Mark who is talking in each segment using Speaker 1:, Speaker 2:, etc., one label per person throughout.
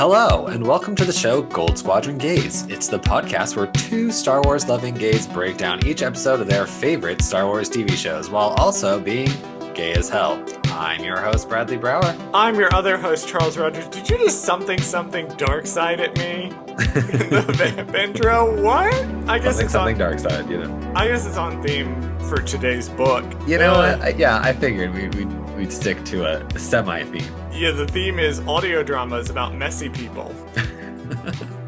Speaker 1: Hello, and welcome to the show Goldsquadrongays. It's the podcast where two Star Wars loving gays break down each episode of their favorite Star Wars TV shows while also being gay as hell. I'm your host, Bradley Brower.
Speaker 2: I'm your other host, Charles Rogers. Did you just something dark side at me? The Ventro? What? I guess it's
Speaker 1: something dark side, you know.
Speaker 2: I guess it's on theme for today's book.
Speaker 1: You know, I figured we'd stick to a semi-theme.
Speaker 2: Yeah, the theme is audio dramas about messy people.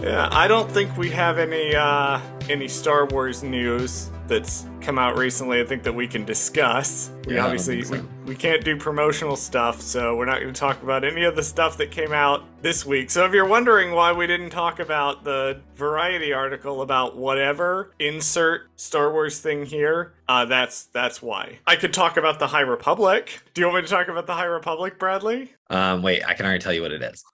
Speaker 2: Yeah, I don't think we have any Star Wars news that's come out recently. I think that we can discuss. We can't do promotional stuff, so we're not going to talk about any of the stuff that came out this week. So if you're wondering why we didn't talk about the Variety article about whatever, insert Star Wars thing here, that's why. I could talk about the High Republic. Do you want me to talk about the High Republic, Bradley?
Speaker 1: Wait, I can already tell you what it is.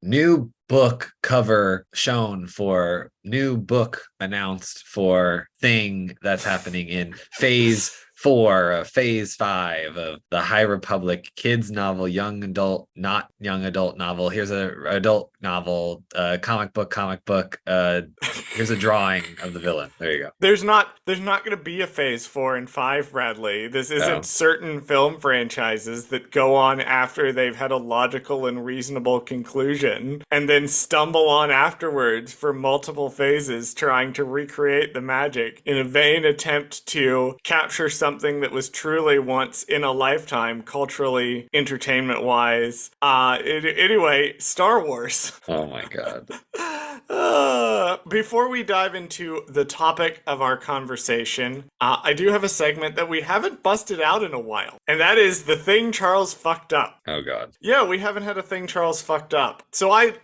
Speaker 1: New book cover shown for new book announced for thing that's happening in phase 4, phase 5 of the High Republic kids novel, young adult, not young adult novel. Here's a adult novel, comic book. Here's a drawing of the villain. There you go.
Speaker 2: There's not going to be a phase 4 and 5, Bradley. This isn't certain film franchises that go on after they've had a logical and reasonable conclusion and then stumble on afterwards for multiple phases trying to recreate the magic in a vain attempt to capture something that was truly once in a lifetime, culturally, entertainment-wise. Anyway, Star Wars.
Speaker 1: Oh my god.
Speaker 2: Before we dive into the topic of our conversation, I do have a segment that we haven't busted out in a while, and that is the thing Charles fucked up.
Speaker 1: Oh god.
Speaker 2: Yeah, we haven't had a thing Charles fucked up. So I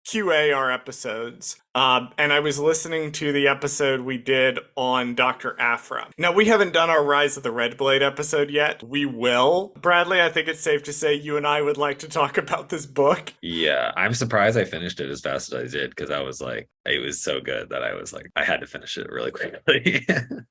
Speaker 2: QA our episodes. And I was listening to the episode we did on Dr. Aphra. Now, we haven't done our Rise of the Red Blade episode yet. We will. Bradley, I think it's safe to say you and I would like to talk about this book.
Speaker 1: Yeah, I'm surprised I finished it as fast as I did, because I was like, it was so good that I was like, I had to finish it really quickly.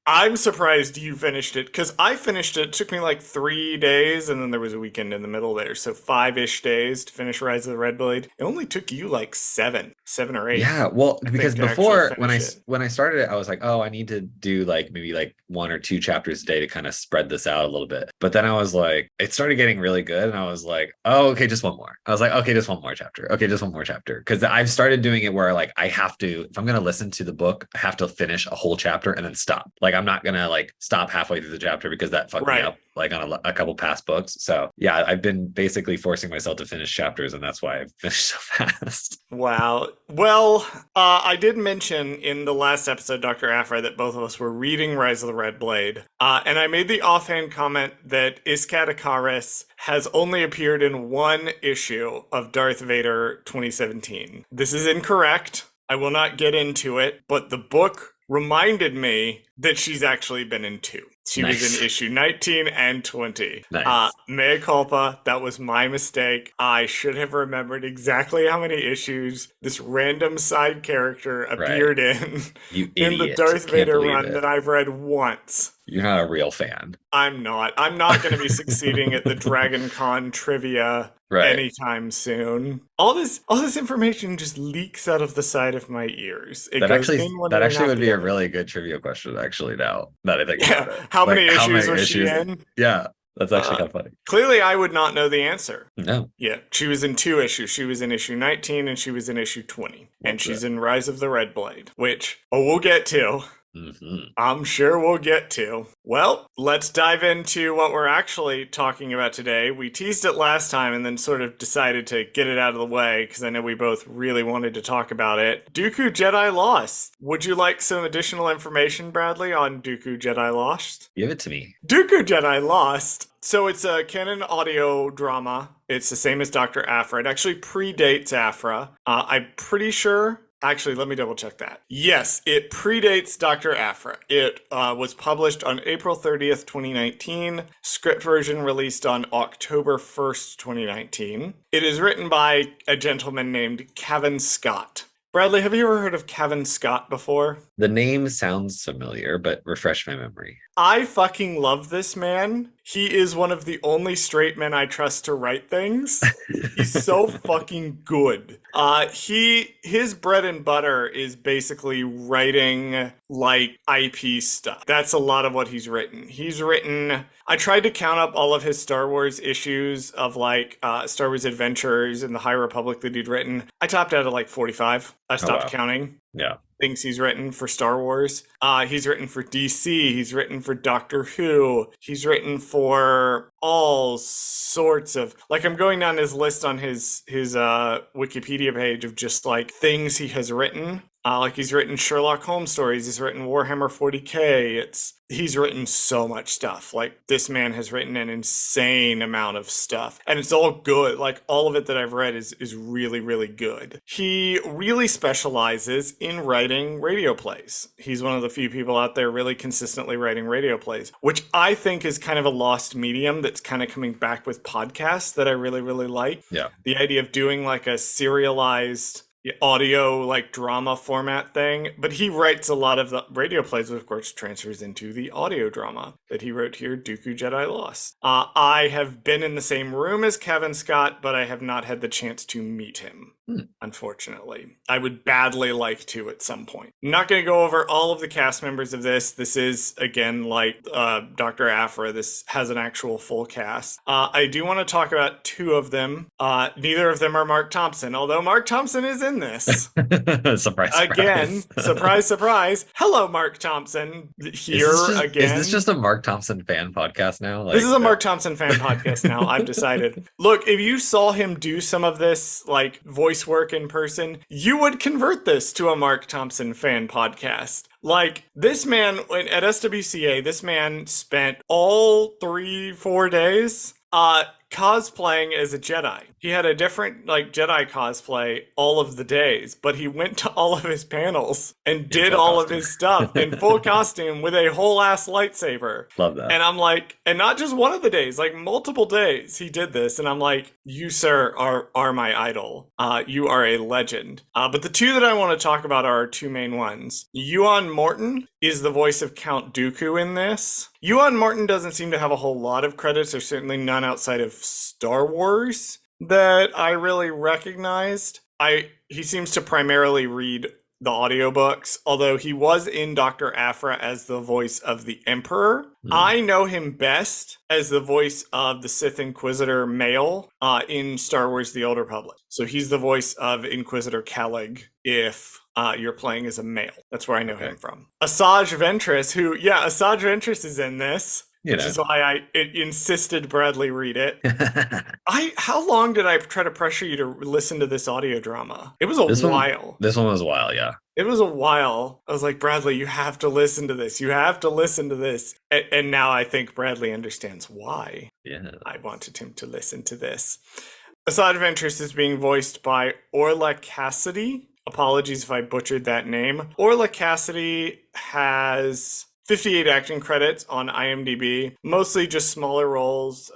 Speaker 2: I'm surprised you finished it, because I finished it. It took me like 3 days, and then there was a weekend in the middle there. So 5-ish days to finish Rise of the Red Blade. It only took you like 7 or 8.
Speaker 1: Yeah, well, because before when I started it, I was like, oh, I need to do like maybe like 1 or 2 chapters a day to kind of spread this out a little bit. But then I was like, it started getting really good, and I was like, oh, okay, just one more. I was like, okay, just one more chapter. Okay, just one more chapter. Because I've started doing it where like I have to, if I'm gonna listen to the book, I have to finish a whole chapter and then stop. Like I'm not gonna like stop halfway through the chapter, because that fucked me up like on a couple past books. So yeah, I've been basically forcing myself to finish chapters, and that's why I've finished so fast.
Speaker 2: Wow. Well, I did mention in the last episode, Dr. Aphra, that both of us were reading Rise of the Red Blade. And I made the offhand comment that Iskat Akaris has only appeared in 1 issue of Darth Vader 2017. This is incorrect. I will not get into it, but the book reminded me that she's actually been in 2. She was in issue 19 and 20.
Speaker 1: Nice.
Speaker 2: Mea culpa. That was my mistake. I should have remembered exactly how many issues this random side character appeared in the Darth Vader run that I've read once.
Speaker 1: You're not a real fan.
Speaker 2: I'm not. I'm not going to be succeeding at the Dragon Con trivia anytime soon. All this information just leaks out of the side of my ears.
Speaker 1: That actually would be a really good trivia question, actually, now that I think about it.
Speaker 2: How many issues was she in?
Speaker 1: Yeah, that's actually kind of funny.
Speaker 2: Clearly, I would not know the answer.
Speaker 1: No.
Speaker 2: Yeah, she was in 2 issues. She was in issue 19 and she was in issue 20. And she's in Rise of the Red Blade, which, we'll get to.
Speaker 1: Mm-hmm.
Speaker 2: I'm sure we'll get to. Well, let's dive into what we're actually talking about today. We teased it last time and then sort of decided to get it out of the way because I know we both really wanted to talk about it. Dooku Jedi Lost. Would you like some additional information, Bradley, on Dooku Jedi Lost?
Speaker 1: Give it to me.
Speaker 2: Dooku Jedi Lost. So it's a canon audio drama. It's the same as Dr. Aphra. It actually predates Aphra. I'm pretty sure. Actually, let me double check that. Yes, it predates Dr. Aphra. It was published on April 30th, 2019. Script version released on October 1st, 2019. It is written by a gentleman named Cavan Scott. Bradley, have you ever heard of Cavan Scott before?
Speaker 1: The name sounds familiar, but refresh my memory.
Speaker 2: I fucking love this man. he is one of the only straight men I trust to write things. He's so fucking good. His bread and butter is basically writing like IP stuff. That's a lot of what he's written. I tried to count up all of his Star Wars issues of like Star Wars Adventures and the High Republic that he'd written. I topped out at like 45. I stopped counting.
Speaker 1: Yeah.
Speaker 2: Things he's written for Star Wars. He's written for DC. He's written for Doctor Who. He's written for all sorts of, like, I'm going down his list on his Wikipedia page of just like things he has written. Like he's written Sherlock Holmes stories. He's written Warhammer 40K. He's written so much stuff. Like this man has written an insane amount of stuff, and it's all good. Like all of it that I've read is really, really good. He really specializes in writing radio plays. He's one of the few people out there really consistently writing radio plays, which I think is kind of a lost medium that's kind of coming back with podcasts that I really, really like.
Speaker 1: Yeah.
Speaker 2: The idea of doing like a serialized audio like drama format thing, but he writes a lot of the radio plays, which of course transfers into the audio drama that he wrote here, Dooku Jedi Lost. I have been in the same room as Cavan Scott, but I have not had the chance to meet him. Unfortunately, I would badly like to at some point. I'm not going to go over all of the cast members of this. This is, again, like Dr. Aphra. This has an actual full cast. I do want to talk about two of them. Neither of them are Mark Thompson, although Mark Thompson is in this.
Speaker 1: Surprise.
Speaker 2: Again, surprise, surprise. Hello, Mark Thompson. Again.
Speaker 1: Is this just a Mark Thompson fan podcast now?
Speaker 2: This is a Mark Thompson fan podcast now, I've decided. Look, if you saw him do some of this, like, voice work in person, you would convert this to a Mark Thompson fan podcast. Like, this man at SWCA, this man spent all 3-4 days cosplaying as a Jedi. He had a different like Jedi cosplay all of the days, but he went to all of his panels and did all of his stuff in full costume with a whole ass lightsaber.
Speaker 1: Love that.
Speaker 2: And I'm like, and not just one of the days, like multiple days he did this. And I'm like, you, sir, are my idol. You are a legend. But the two that I want to talk about are our two main ones. Ewan Morton is the voice of Count Dooku in this. Ewan Morton doesn't seem to have a whole lot of credits, or certainly none outside of Star Wars that I really recognized. He seems to primarily read the audiobooks, although he was in Dr. Aphra as the voice of the Emperor. I know him best as the voice of the Sith Inquisitor male in Star Wars The Old Republic. So he's the voice of Inquisitor Calig if you're playing as a male. That's where I know him from. Asajj Ventress, Asajj Ventress is in this. Which is why I insisted Bradley read it. How long did I try to pressure you to listen to this audio drama? It was a while.
Speaker 1: This one was a while, yeah.
Speaker 2: It was a while. I was like, Bradley, you have to listen to this. You have to listen to this. And now I think Bradley understands why I wanted him to listen to this. Asajj Ventress is being voiced by Orla Cassidy. Apologies if I butchered that name. Orla Cassidy has 58 acting credits on IMDb, mostly just smaller roles.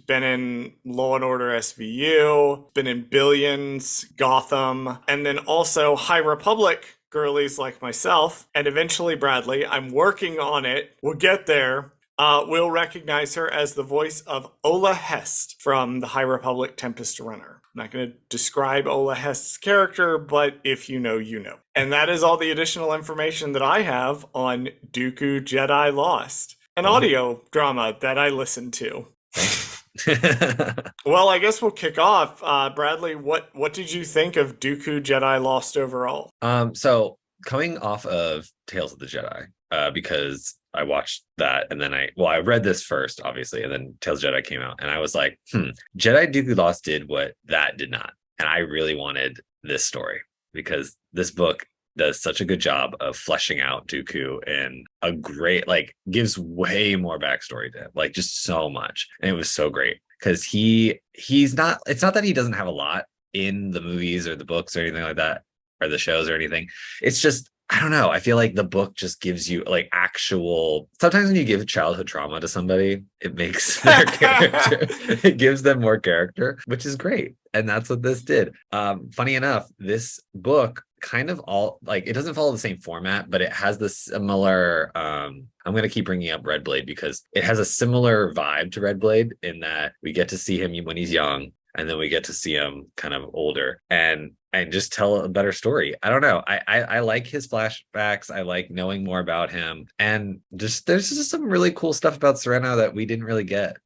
Speaker 2: Been in Law & Order SVU, been in Billions, Gotham, and then also High Republic girlies like myself, and eventually Bradley. I'm working on it. We'll get there. We'll recognize her as the voice of Ola Hest from the High Republic Tempest Runner. I'm not going to describe Ola Hest's character, but if you know, you know. And that is all the additional information that I have on Dooku Jedi Lost, an audio drama that I listened to. Well, I guess we'll kick off. Bradley, what did you think of Dooku Jedi Lost overall?
Speaker 1: So coming off of Tales of the Jedi, because I watched that and then I read this first, obviously, and then Tales of Jedi came out and I was like, Jedi Dooku Lost did what that did not. And I really wanted this story because this book does such a good job of fleshing out Dooku and a great, like, gives way more backstory to him, like just so much. And it was so great because it's not that he doesn't have a lot in the movies or the books or anything like that, or the shows or anything. It's just, I don't know. I feel like the book just gives you like sometimes when you give childhood trauma to somebody, it makes their character, it gives them more character, which is great. And that's what this did. Funny enough, this book kind of all like it doesn't follow the same format, but it has this similar I'm going to keep bringing up Red Blade because it has a similar vibe to Red Blade in that we get to see him when he's young, and then we get to see him kind of older and just tell a better story. I don't know. I like his flashbacks. I like knowing more about him, and just there's just some really cool stuff about Sereno that we didn't really get,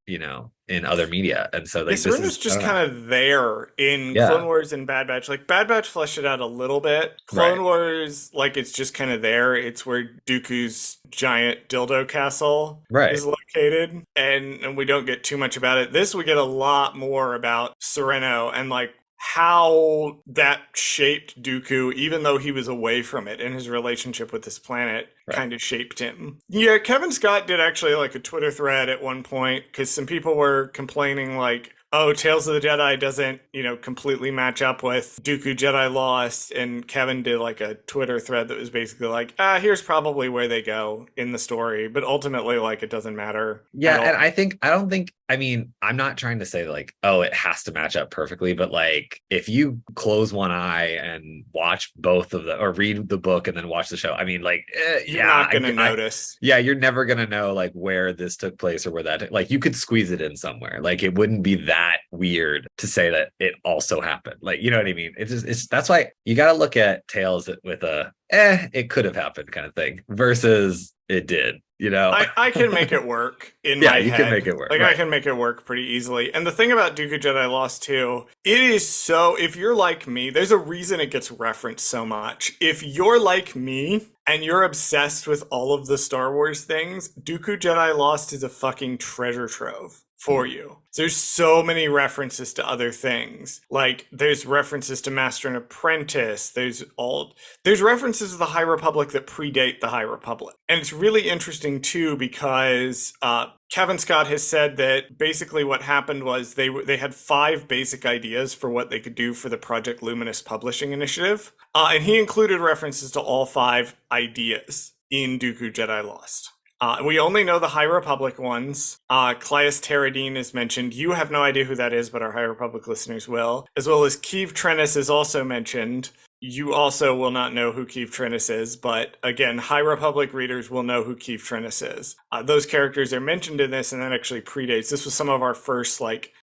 Speaker 1: in other media. And so like this is
Speaker 2: just kind of there in Clone Wars and Bad Batch. Like Bad Batch fleshed it out a little bit. Clone Wars, like it's just kind of there. It's where Dooku's giant dildo castle is located, and we don't get too much about it. This we get a lot more about Sereno and like how that shaped Dooku, even though he was away from it, and his relationship with this planet kind of shaped him. Yeah, Cavan Scott did actually like a Twitter thread at one point because some people were complaining like, oh, Tales of the Jedi doesn't, completely match up with Dooku Jedi Lost. And Kevin did like a Twitter thread that was basically like, here's probably where they go in the story. But ultimately, like, it doesn't matter.
Speaker 1: Yeah. And I'm not trying to say like, oh, it has to match up perfectly. But like, if you close one eye and watch both of the, or read the book and then watch the show, I mean, like,
Speaker 2: you're not going to notice.
Speaker 1: You're never going to know like where this took place or where that, like, you could squeeze it in somewhere. Like, it wouldn't be that weird to say that it also happened. Like, you know what I mean? It's that's why you got to look at Tales with a it could have happened kind of thing versus it did.
Speaker 2: I can make it work in my head.
Speaker 1: You can make it work.
Speaker 2: Like I can make it work pretty easily. And the thing about Dooku Jedi Lost too, it is so, if you're like me, there's a reason it gets referenced so much. If you're like me and you're obsessed with all of the Star Wars things, Dooku Jedi Lost is a fucking treasure trove for you. There's so many references to other things. Like there's references to Master and Apprentice. There's references to the High Republic that predate the High Republic. And it's really interesting too because Cavan Scott has said that basically what happened was they had 5 basic ideas for what they could do for the Project Luminous publishing initiative. And he included references to all 5 ideas in Dooku Jedi Lost. We only know the High Republic ones. Claes Terradine is mentioned. You have no idea who that is, but our High Republic listeners will. As well as Keeve Trennis is also mentioned. You also will not know who Keeve Trennis is, but again, High Republic readers will know who Keeve Trennis is. Those characters are mentioned in this, and that actually predates. This was some of our first,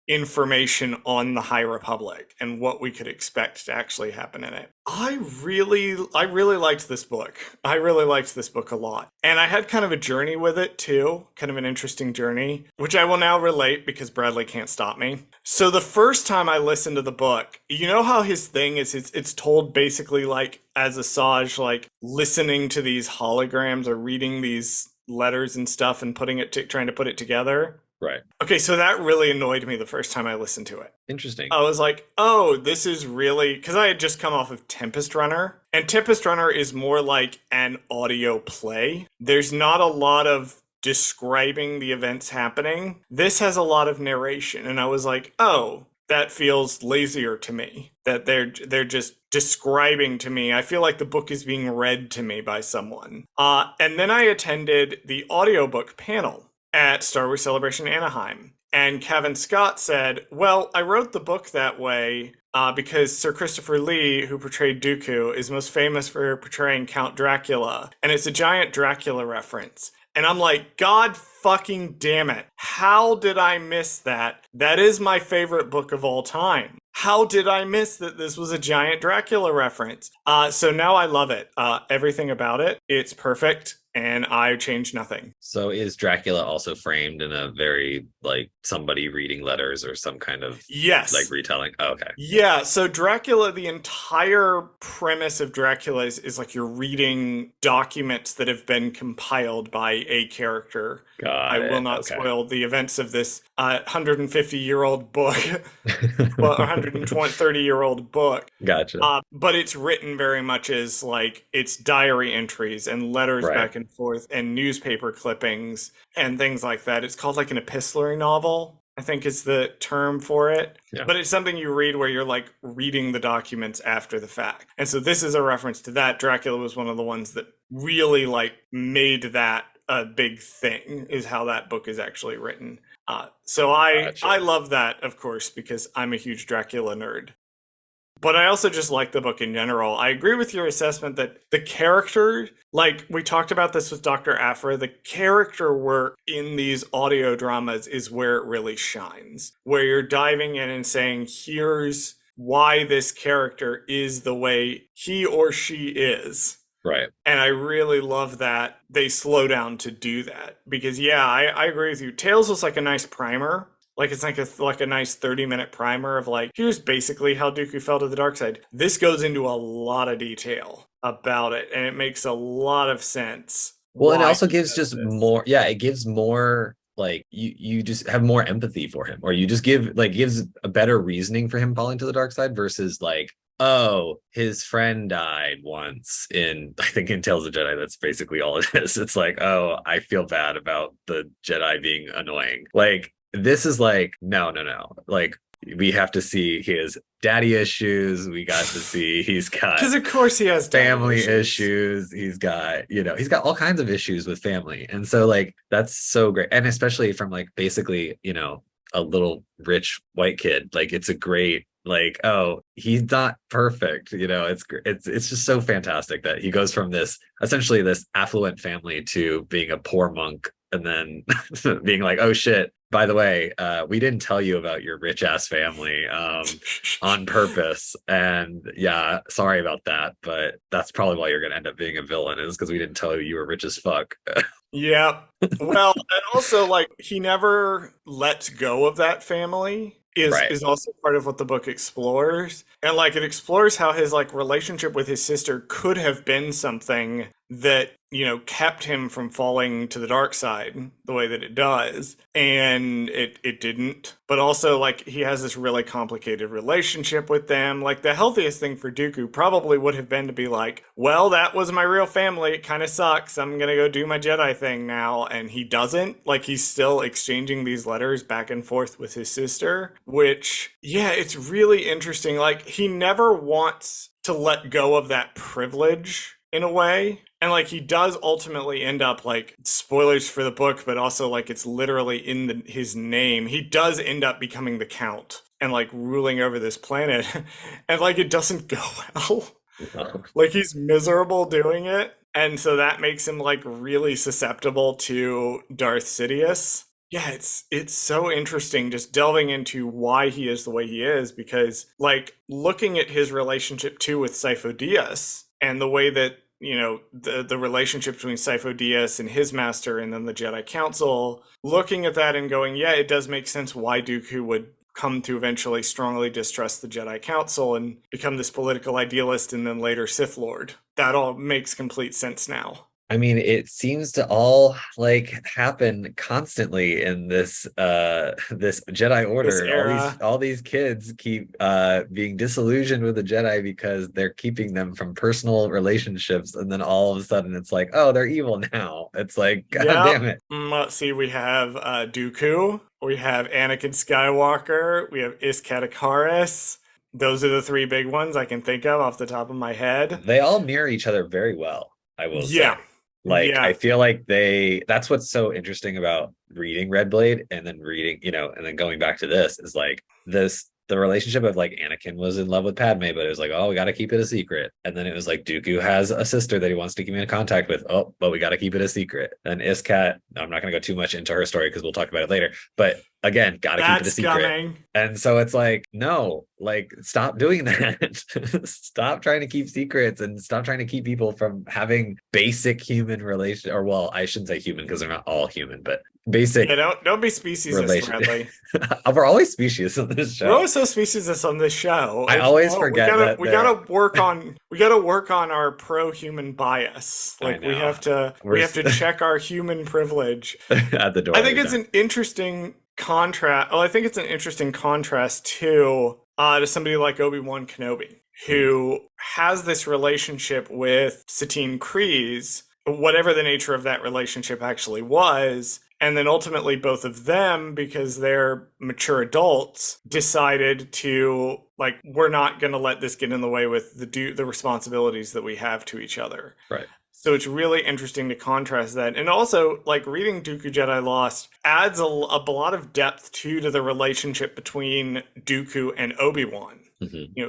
Speaker 2: information on the High Republic and what we could expect to actually happen in it. I really liked this book. I really liked this book a lot. And I had kind of a journey with it too, kind of an interesting journey, which I will now relate because Bradley can't stop me. So the first time I listened to the book, you know how his thing is it's told basically like as Asajj, listening to these holograms or reading these letters and stuff and trying to put it together.
Speaker 1: Right.
Speaker 2: Okay, so that really annoyed me the first time I listened to it.
Speaker 1: Interesting.
Speaker 2: I was like, oh, this is really... Because I had just come off of Tempest Runner. And Tempest Runner is more like an audio play. There's not a lot of describing the events happening. This has a lot of narration. And I was like, oh, that feels lazier to me. That they're just describing to me. I feel like the book is being read to me by someone. And then I attended the audiobook panel at Star Wars Celebration Anaheim. And Cavan Scott said, well, I wrote the book that way because Sir Christopher Lee, who portrayed Dooku, is most famous for portraying Count Dracula. And it's a giant Dracula reference. And I'm like, God fucking damn it. How did I miss that? That is my favorite book of all time. How did I miss that this was a giant Dracula reference? So now I love it. Everything about it. It's perfect. And I changed nothing.
Speaker 1: So is Dracula also framed in a very somebody reading letters or some kind of retelling? Oh, okay.
Speaker 2: Yeah. So Dracula, the entire premise of Dracula is like you're reading documents that have been compiled by a character. I will not spoil the events of this 150-year-old book, well, 130-year-old book.
Speaker 1: Gotcha.
Speaker 2: But it's written very much as it's diary entries and letters back and forth and newspaper clippings and things like that. It's called an epistolary novel, I think is the term for it. Yeah. But it's something you read where you're reading the documents after the fact. And so this is a reference to that. Dracula was one of the ones that really made that a big thing, is how that book is actually written. So I love that, of course, because I'm a huge Dracula nerd. But I also just like the book in general. I agree with your assessment that the character, like we talked about this with Dr. Aphra, the character work in these audio dramas is where it really shines. Where you're diving in and saying, here's why this character is the way he or she is.
Speaker 1: Right.
Speaker 2: And I really love that they slow down to do that. Because, yeah, I agree with you. Tales was like a nice primer. Like, it's like a nice 30-minute primer of, like, here's basically how Dooku fell to the dark side. This goes into a lot of detail about it, and it makes a lot of sense.
Speaker 1: Well, and it also gives just more, it gives more, like, you just have more empathy for him, or you just gives a better reasoning for him falling to the dark side versus, like, oh, his friend died once I think in Tales of Jedi, that's basically all it is. It's like, oh, I feel bad about the Jedi being annoying. Like, this is like, no. Like, we have to see his daddy issues. We got to see he's got,
Speaker 2: because of course he has
Speaker 1: family issues. He's got, he's got all kinds of issues with family. And so, like, that's so great. And especially from, like, basically, a little rich white kid, like, it's a great, like, oh, he's not perfect, it's just so fantastic that he goes from this essentially this affluent family to being a poor monk, and then being like, oh shit, by the way, we didn't tell you about your rich ass family on purpose, and yeah, sorry about that, but that's probably why you're gonna end up being a villain, is because we didn't tell you were rich as fuck.
Speaker 2: Yeah. Well, and also, like, he never lets go of that family is also part of what the book explores. And, like, it explores how his, like, relationship with his sister could have been something that, kept him from falling to the dark side the way that it does. And it didn't. But also, like, he has this really complicated relationship with them. Like, the healthiest thing for Dooku probably would have been to be like, well, that was my real family. It kind of sucks. I'm going to go do my Jedi thing now. And he doesn't. Like, he's still exchanging these letters back and forth with his sister, which, yeah, it's really interesting. Like, he never wants to let go of that privilege in a way. And, like, he does ultimately end up, like, spoilers for the book, but also, like, it's literally in his name. He does end up becoming the Count and, like, ruling over this planet. And, like, it doesn't go well. No. Like, he's miserable doing it. And so that makes him, like, really susceptible to Darth Sidious. Yeah, it's so interesting just delving into why he is the way he is, because, like, looking at his relationship, too, with Sifo Dyas and the way that, the relationship between Sifo Dyas and his master and then the Jedi Council, looking at that and going, yeah, it does make sense why Dooku would come to eventually strongly distrust the Jedi Council and become this political idealist and then later Sith Lord. That all makes complete sense now.
Speaker 1: I mean, it seems to all, like, happen constantly in this Jedi Order. All these kids keep being disillusioned with the Jedi because they're keeping them from personal relationships, and then all of a sudden it's like, oh, they're evil now. It's like, god damn it.
Speaker 2: Let's see, we have Dooku, we have Anakin Skywalker, we have Iskat Akaris. Those are the three big ones I can think of off the top of my head.
Speaker 1: They all mirror each other very well, I will say. Like, I feel like that's what's so interesting about reading Red Blade and then reading, and then going back to this is, like, the relationship of, like, Anakin was in love with Padme, but it was like, oh, we got to keep it a secret. And then it was like, Dooku has a sister that he wants to keep in contact with. Oh, but we got to keep it a secret. And Iskat, I'm not going to go too much into her story because we'll talk about it later. But again, got to keep it a secret.
Speaker 2: Coming.
Speaker 1: And so it's like, no, like, stop doing that. Stop trying to keep secrets and stop trying to keep people from having basic human relation. Or, well, I shouldn't say human because they're not all human, but basic.
Speaker 2: Yeah, don't be speciesist, Bradley.
Speaker 1: We're always specious on this show.
Speaker 2: We're always so speciesist on this show.
Speaker 1: I always forget
Speaker 2: we gotta work on our pro-human bias. Like, we have to check our human privilege
Speaker 1: at the door.
Speaker 2: I think it's an interesting contrast. Well, I think it's an interesting contrast to somebody like Obi-Wan Kenobi, who has this relationship with Satine Kryze, whatever the nature of that relationship actually was. And then ultimately both of them, because they're mature adults, decided to, like, we're not going to let this get in the way with the responsibilities that we have to each other.
Speaker 1: Right.
Speaker 2: So it's really interesting to contrast that. And also, like, reading Dooku Jedi Lost adds a lot of depth, too, to the relationship between Dooku and Obi-Wan,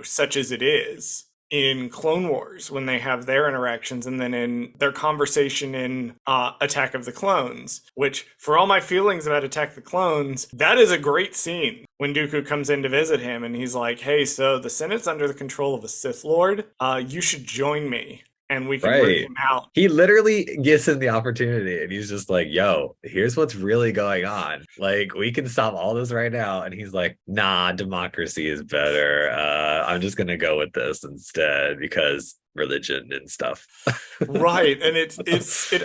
Speaker 2: such as it is in Clone Wars when they have their interactions, and then in their conversation in Attack of the Clones, which, for all my feelings about Attack of the Clones, that is a great scene when Dooku comes in to visit him and he's like, hey, so the Senate's under the control of a Sith Lord. You should join me and we can root him out.
Speaker 1: He literally gives him the opportunity and he's just like, yo, here's what's really going on. Like, we can stop all this right now. And he's like, nah, democracy is better. I'm just going to go with this instead because religion and stuff.
Speaker 2: Right. And it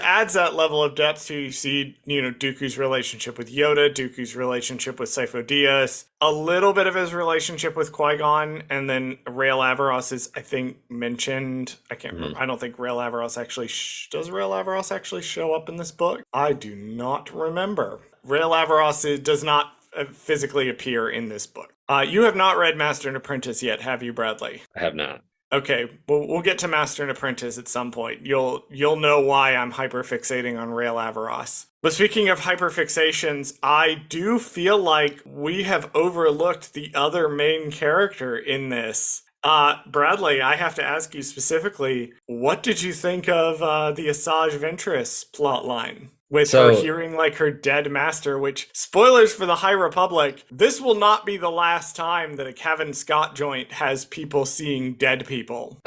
Speaker 2: adds that level of depth to, you see, Dooku's relationship with Yoda, Dooku's relationship with Sifo Dyas, a little bit of his relationship with Qui-Gon, and then Rael Averross is, I think, mentioned. I can't remember. I don't think Rael Averross actually does Rael Averross actually show up in this book? I do not remember. Rael Averross does not physically appear in this book. You have not read Master and Apprentice yet, have you, Bradley?
Speaker 1: I have not.
Speaker 2: Okay, we'll get to Master and Apprentice at some point. You'll know why I'm hyperfixating on Rael Averross. But speaking of hyperfixations, I do feel like we have overlooked the other main character in this. Bradley, I have to ask you specifically, what did you think of the Asajj Ventress plotline? With her hearing like her dead master, which, spoilers for the High Republic, this will not be the last time that a Cavan Scott joint has people seeing dead people.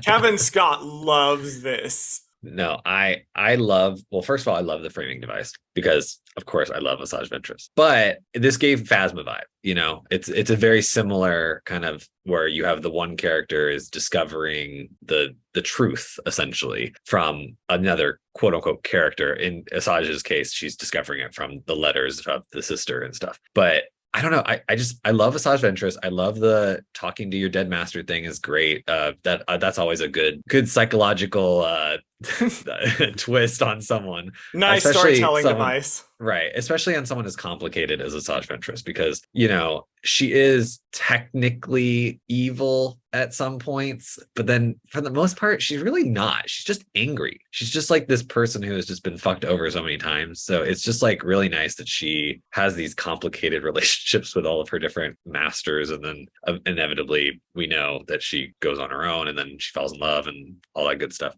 Speaker 2: Cavan Scott loves this.
Speaker 1: No, I love, well, first of all, I love the framing device because, of course, I love Asajj Ventress. But this gave Phasma vibe, it's a very similar kind of where you have the one character is discovering the truth, essentially, from another quote unquote character. In Asajj's case, she's discovering it from the letters of the sister and stuff. But I don't know. I love Asajj Ventress. I love the talking to your dead master thing is great. That's always a good psychological twist on someone.
Speaker 2: Nice storytelling device.
Speaker 1: Right. Especially on someone as complicated as Asajj Ventress, because, she is technically evil at some points, but then for the most part, she's really not. She's just angry. She's just like this person who has just been fucked over so many times. So it's just like really nice that she has these complicated relationships with all of her different masters. And then inevitably we know that she goes on her own and then she falls in love and all that good stuff.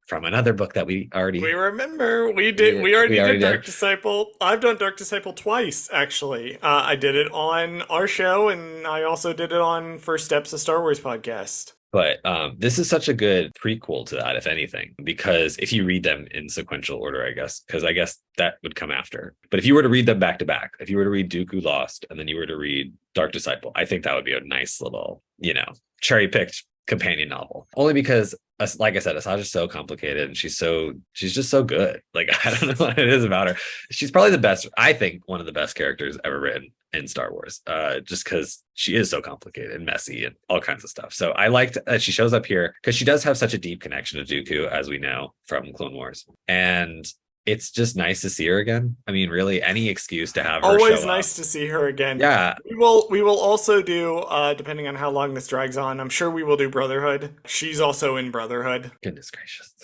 Speaker 1: From another book that we
Speaker 2: remember. We already did Dark Disciple. I've done Dark Disciple twice, actually. I did it on our show, and I also did it on First Steps, a Star Wars podcast.
Speaker 1: But this is such a good prequel to that, if anything, because if you read them in sequential order, because I guess that would come after. But if you were to read them back to back, if you were to read Dooku Lost and then you were to read Dark Disciple, I think that would be a nice little, cherry-picked companion novel. Only because, like I said, Asajj is so complicated and she's just so good. Like, I don't know what it is about her. She's probably the best, I think, one of the best characters ever written in Star Wars, just because she is so complicated and messy and all kinds of stuff. So I liked that she shows up here because she does have such a deep connection to Dooku, as we know from Clone Wars. And it's just nice to see her again. I mean, really, any excuse to have her
Speaker 2: always
Speaker 1: show
Speaker 2: nice
Speaker 1: up.
Speaker 2: To see her again.
Speaker 1: Yeah.
Speaker 2: We will also do, depending on how long this drags on, I'm sure we will do Brotherhood. She's also in Brotherhood.
Speaker 1: Goodness gracious.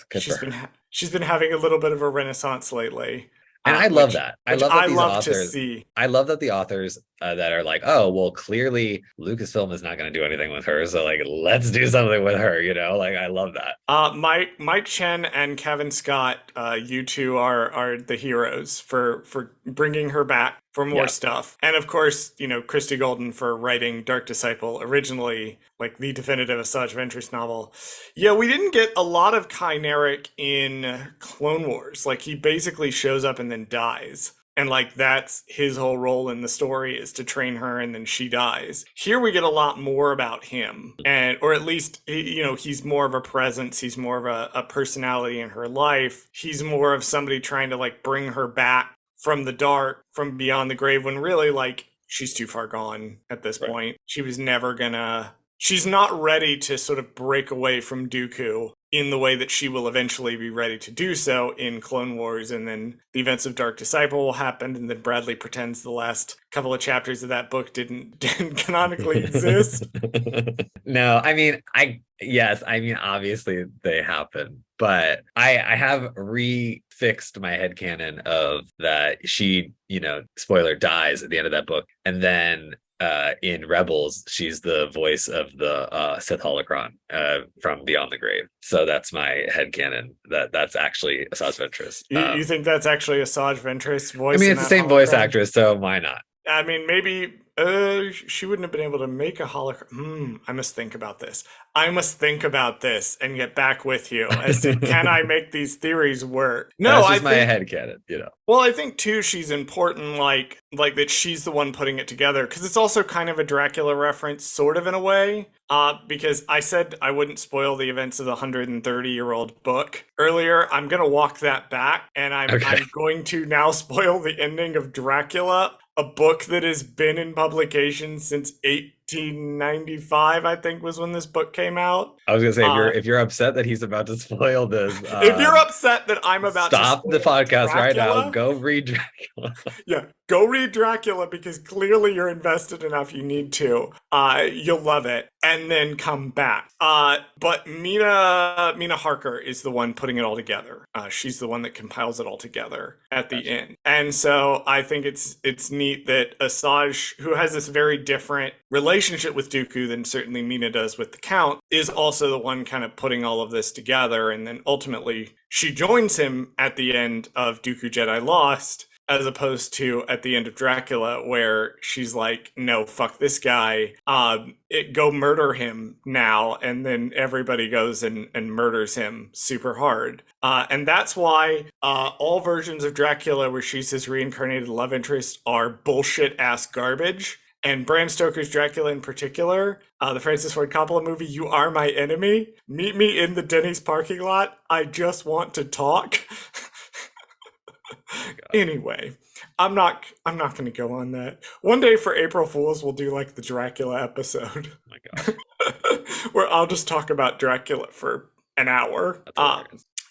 Speaker 2: She's been having a little bit of a renaissance lately.
Speaker 1: And I love that. I love that these authors.
Speaker 2: To see.
Speaker 1: I love that the authors that are like, oh, well, clearly Lucasfilm is not going to do anything with her, so like, let's do something with her. Like, I love that.
Speaker 2: Mike Chen and Cavan Scott, you two are the heroes for bringing her back for more stuff, and of course, Christy Golden for writing Dark Disciple originally, like the definitive Asajj Ventress novel. Yeah, we didn't get a lot of Kyneric in Clone Wars. Like, he basically shows up and then dies. And like, that's his whole role in the story, is to train her and then she dies. Here we get a lot more about him, or at least, he's more of a presence. He's more of a personality in her life. He's more of somebody trying to like bring her back from the dark, from beyond the grave, when really, like, she's too far gone at this point. She was never gonna, she's not ready to sort of break away from Dooku in the way that she will eventually be ready to do so in Clone Wars, and then the events of Dark Disciple will happen, and then Bradley pretends the last couple of chapters of that book didn't canonically exist.
Speaker 1: No, I mean, yes, I mean, obviously they happen, but I have refixed my headcanon of that she, spoiler, dies at the end of that book, and then in Rebels, she's the voice of the Sith holocron from Beyond the Grave. So that's my headcanon. That's actually Asajj Ventress.
Speaker 2: You think that's actually Asajj Ventress' voice?
Speaker 1: I mean, it's the same voice actress, so why not?
Speaker 2: I mean, maybe she wouldn't have been able to make a holocron. I must think about this. I must think about this and get back with you as to can I make these theories work? No,
Speaker 1: that's just my headcanon,
Speaker 2: Well, I think too she's important, like that she's the one putting it together, because it's also kind of a Dracula reference, sort of in a way. Because I said I wouldn't spoil the events of the 130-year-old book earlier. I'm gonna walk that back, and I'm going to now spoil the ending of Dracula, a book that has been in publication since 1895, I think, was when this book came out.
Speaker 1: I was gonna say, if you're upset that he's about to spoil this,
Speaker 2: if you're upset that I'm about to
Speaker 1: stop the podcast
Speaker 2: Dracula,
Speaker 1: right now, go read Dracula.
Speaker 2: Yeah, go read Dracula, because clearly you're invested enough. You need to. You'll love it, and then come back. But Mina Harker is the one putting it all together. She's the one that compiles it all together at the end, and so I think it's neat that Asajj, who has this very different relationship with Dooku than certainly Mina does with the Count, is also the one kind of putting all of this together, and then ultimately she joins him at the end of Dooku Jedi Lost, as opposed to at the end of Dracula, where she's like, no, fuck this guy, go murder him now, and then everybody goes and murders him super hard. And that's why all versions of Dracula where she's his reincarnated love interest are bullshit-ass garbage. And Bram Stoker's Dracula in particular, the Francis Ford Coppola movie, You Are My Enemy, meet me in the Denny's parking lot, I just want to talk. Anyway, I'm not going to go on that. One day for April Fools, we'll do like the Dracula episode.
Speaker 1: Oh my God.
Speaker 2: Where I'll just talk about Dracula for an hour.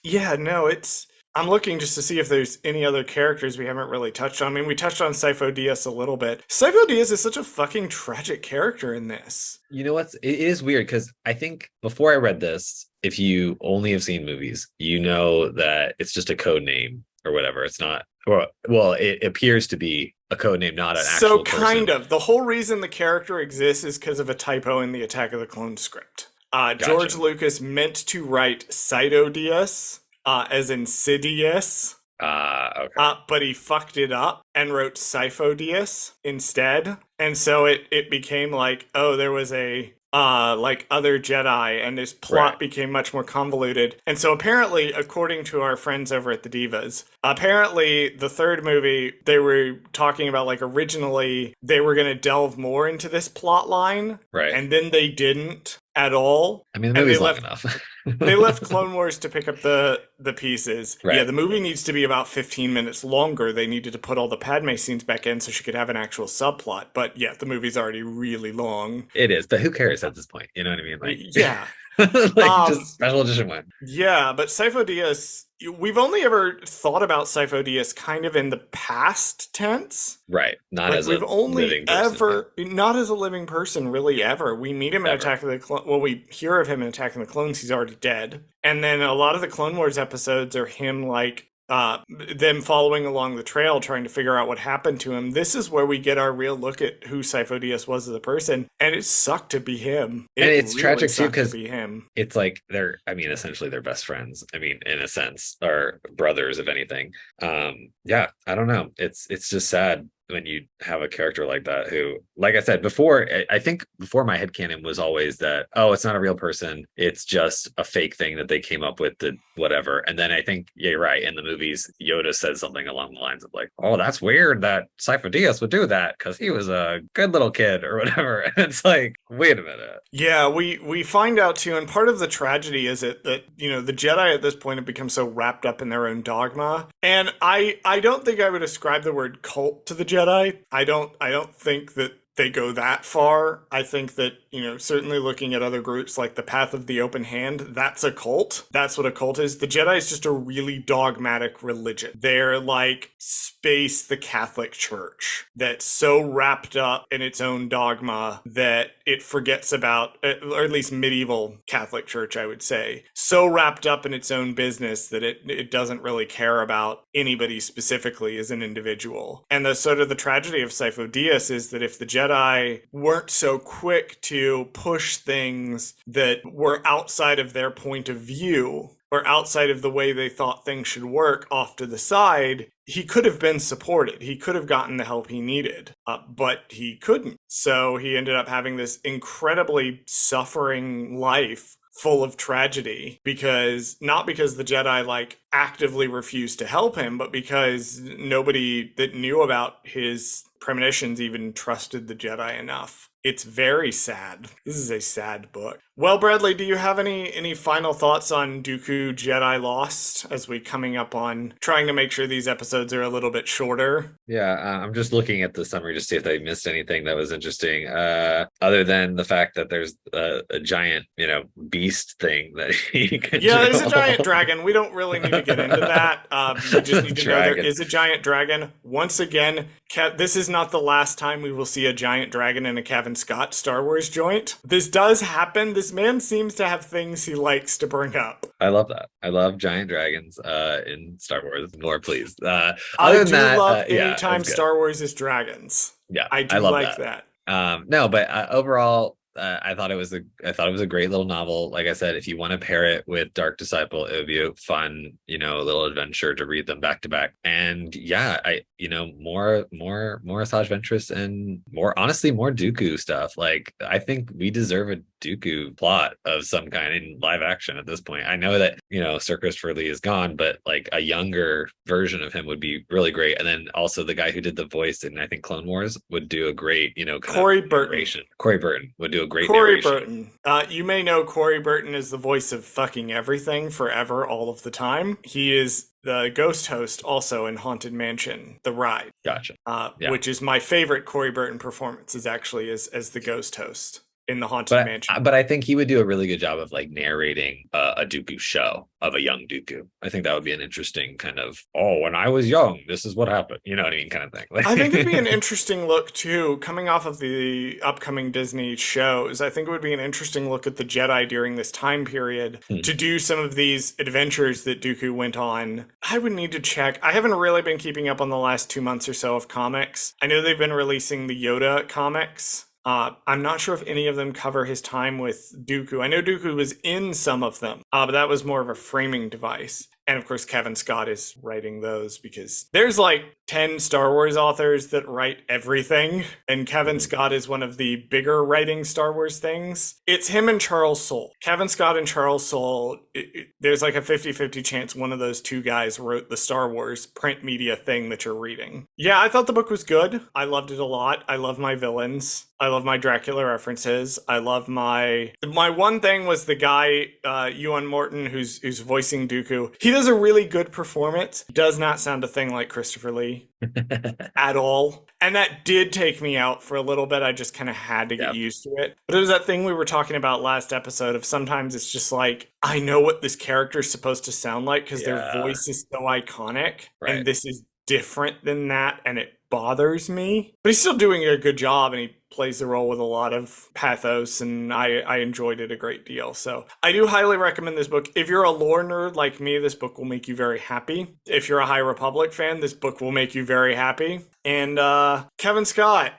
Speaker 2: Yeah, no, I'm looking just to see if there's any other characters we haven't really touched on. I mean, we touched on Sifo Dyas a little bit. Sifo Dyas is such a fucking tragic character in this.
Speaker 1: You know what? It is weird, because I think before I read this, if you only have seen movies, you know that it's just a code name or whatever. It's not, well, it appears to be a code name, not an actual person. So
Speaker 2: kind of. The whole reason the character exists is because of a typo in the Attack of the Clones script. Gotcha. George Lucas meant to write Sifo Dyas, as in Sidious.
Speaker 1: Okay.
Speaker 2: But he fucked it up and wrote Sifo Dyas instead. And so it became like, oh, there was a like other Jedi, and this plot became much more convoluted. And so apparently, according to our friends over at the Divas, apparently the third movie, they were talking about, like, originally they were going to delve more into this plot line.
Speaker 1: Right.
Speaker 2: And then they didn't at all.
Speaker 1: I mean, the movie's long enough.
Speaker 2: They left Clone Wars to pick up the pieces.
Speaker 1: Right.
Speaker 2: Yeah, the movie needs to be about 15 minutes longer. They needed to put all the Padme scenes back in so she could have an actual subplot. But yeah, the movie's already really long.
Speaker 1: It is, but who cares at this point? You know what I mean? Like,
Speaker 2: yeah.
Speaker 1: like just special edition one.
Speaker 2: Yeah, but Sifo Dyas, we've only ever thought about Sifo Dyas kind of in the past tense.
Speaker 1: Right. Not
Speaker 2: like
Speaker 1: as
Speaker 2: we've
Speaker 1: a
Speaker 2: only
Speaker 1: living person.
Speaker 2: ever, not as a living person, really, ever. We meet him in Attack of the Clones. Well, we hear of him in Attack of the Clones. He's already dead. And then a lot of the Clone Wars episodes are him, like, them following along the trail, trying to figure out what happened to him. This is where we get our real look at who Sifo Dyas was as a person, and it sucked to be him.
Speaker 1: And it's really tragic too, because
Speaker 2: him.
Speaker 1: It's like essentially they're best friends. I mean, in a sense, or brothers, if anything. Yeah, I don't know. It's just sad when you have a character like that who, like I said before, I think before my headcanon was always that, oh, it's not a real person, it's just a fake thing that they came up with to whatever. And then I think, yeah, you're right, in the movies Yoda says something along the lines of like, oh, that's weird that Sifo Dyas would do that because he was a good little kid or whatever. And it's like, wait a minute.
Speaker 2: Yeah, we find out too, and part of the tragedy is that the Jedi at this point have become so wrapped up in their own dogma. And I don't think I would ascribe the word cult to the Jedi. I don't think that they go that far. I think that, certainly looking at other groups like the Path of the Open Hand, that's a cult. That's what a cult is. The Jedi is just a really dogmatic religion. They're like space the Catholic Church that's so wrapped up in its own dogma that it forgets about, or at least medieval Catholic Church, I would say, so wrapped up in its own business that it doesn't really care about anybody specifically as an individual. And the sort of the tragedy of Sifo Dyas is that if the Jedi weren't so quick to push things that were outside of their point of view, or outside of the way they thought things should work off to the side, he could have been supported. He could have gotten the help he needed, but he couldn't. So he ended up having this incredibly suffering life full of tragedy, not because the Jedi actively refused to help him, but because nobody that knew about his premonitions even trusted the Jedi enough. It's very sad. This is a sad book. Well, Bradley, do you have any final thoughts on Dooku Jedi Lost as we coming up on trying to make sure these episodes are a little bit shorter?
Speaker 1: Yeah, I'm just looking at the summary to see if I missed anything that was interesting, other than the fact that there's a giant, beast thing that he can
Speaker 2: there's a giant dragon. We don't really need to get into that. We just need to know there is a giant dragon. Once again, this is not the last time we will see a giant dragon in a Cavan Scott Star Wars joint. This does happen. This man seems to have things he likes to bring up.
Speaker 1: I love that. I love giant dragons in Star Wars. More, please.
Speaker 2: I do love anytime Star Wars is dragons.
Speaker 1: Yeah,
Speaker 2: I do like that.
Speaker 1: No, but overall, I thought it was a great little novel. Like I said, if you want to pair it with Dark Disciple, it would be a fun, little adventure to read them back to back. And more Asajj Ventress and more Dooku stuff. Like, I think we deserve a Dooku plot of some kind in live action at this point. I know that, Sir Christopher Lee is gone, but like a younger version of him would be really great. And then also the guy who did the voice in, I think, Clone Wars would do a great,
Speaker 2: Corey Burton.
Speaker 1: Corey Burton would do a great
Speaker 2: Corey
Speaker 1: narration.
Speaker 2: Burton. You may know Corey Burton as the voice of fucking everything forever, all of the time. He is the ghost host also in Haunted Mansion, The Ride.
Speaker 1: Gotcha.
Speaker 2: Which is my favorite Corey Burton performance, is actually as the ghost host in the Haunted Mansion.
Speaker 1: But I think he would do a really good job of narrating a Dooku show of a young Dooku. I think that would be an interesting kind of, when I was young, this is what happened. You know what I mean? Kind of thing.
Speaker 2: I think it'd be an interesting look too, coming off of the upcoming Disney shows. I think it would be an interesting look at the Jedi during this time period to do some of these adventures that Dooku went on. I would need to check. I haven't really been keeping up on the last 2 months or so of comics. I know they've been releasing the Yoda comics. I'm not sure if any of them cover his time with Dooku. I know Dooku was in some of them, but that was more of a framing device. And of course, Cavan Scott is writing those because there's 10 Star Wars authors that write everything, and Cavan Scott is one of the bigger writing Star Wars things. It's him and Charles Soule. Cavan Scott and Charles Soule, there's a 50-50 chance one of those two guys wrote the Star Wars print media thing that you're reading. Yeah, I thought the book was good. I loved it a lot. I love my villains. I love my Dracula references. I love my one thing was the guy, Ewan Morton, who's voicing Dooku. He does a really good performance. Does not sound a thing like Christopher Lee at all. And that did take me out for a little bit. I just kind of had to get used to it. But it was that thing we were talking about last episode of sometimes it's just I know what this character is supposed to sound like because their voice is so iconic. Right. And this is different than that. And it bothers me. But he's still doing a good job, and he plays the role with a lot of pathos, and I enjoyed it a great deal. So I do highly recommend this book. If you're a lore nerd like me, this book will make you very happy. If you're a High Republic fan, this book will make you very happy. And Cavan Scott,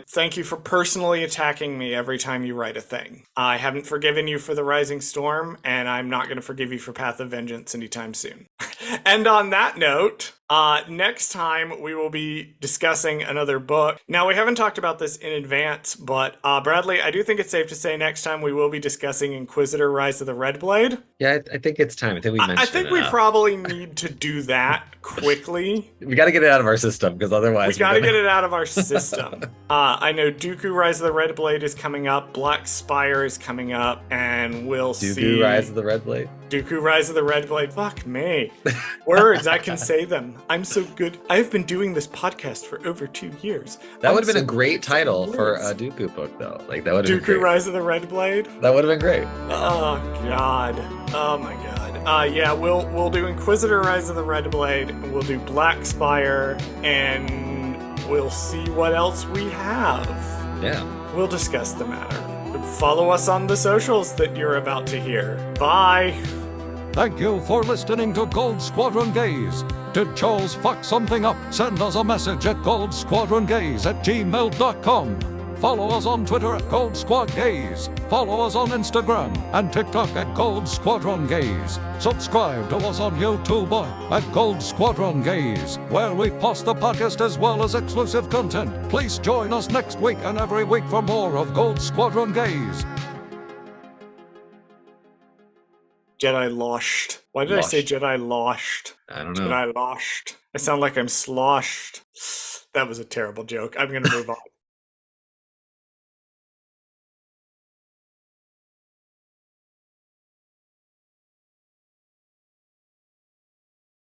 Speaker 2: thank you for personally attacking me every time you write a thing. I haven't forgiven you for The Rising Storm, and I'm not going to forgive you for Path of Vengeance anytime soon. And on that note, next time we will be discussing another book. Now, we haven't talked about this in advance, but Bradley, I do think it's safe to say next time we will be discussing Inquisitor Rise of the Red Blade.
Speaker 1: Yeah, I think it's time. I think we mentioned
Speaker 2: I think we probably need to do that quickly.
Speaker 1: We got to get it out of our system, because otherwise otherwise
Speaker 2: we gotta get it out of our system. I know Dooku Rise of the Red Blade is coming up, Black Spire is coming up, and we'll see...
Speaker 1: Dooku Rise of the Red Blade?
Speaker 2: Dooku Rise of the Red Blade. Fuck me. Words, I can say them. I'm so good. I've been doing this podcast for over 2 years.
Speaker 1: That would have been a great title for a Dooku book, though. Like, that would have been great.
Speaker 2: Dooku Rise of the Red Blade?
Speaker 1: That would have been great.
Speaker 2: Oh, God. Oh, my God. Yeah, we'll do Inquisitor Rise of the Red Blade, we'll do Black Spire, and we'll see what else we have.
Speaker 1: Yeah.
Speaker 2: We'll discuss the matter. Follow us on the socials that you're about to hear. Bye!
Speaker 3: Thank you for listening to Gold Squadron Gaze. Did Charles fuck something up? Send us a message at goldsquadrongaze@gmail.com. Follow us on Twitter at Gold Squad Gaze. Follow us on Instagram and TikTok at Gold Squadron Gaze. Subscribe to us on YouTube at Gold Squadron Gaze, where we post the podcast as well as exclusive content. Please join us next week and every week for more of Gold Squadron Gaze.
Speaker 2: Jedi Lost. Why did I say Jedi Lost?
Speaker 1: I don't know.
Speaker 2: Jedi Lost. I sound like I'm sloshed. That was a terrible joke. I'm going to move on.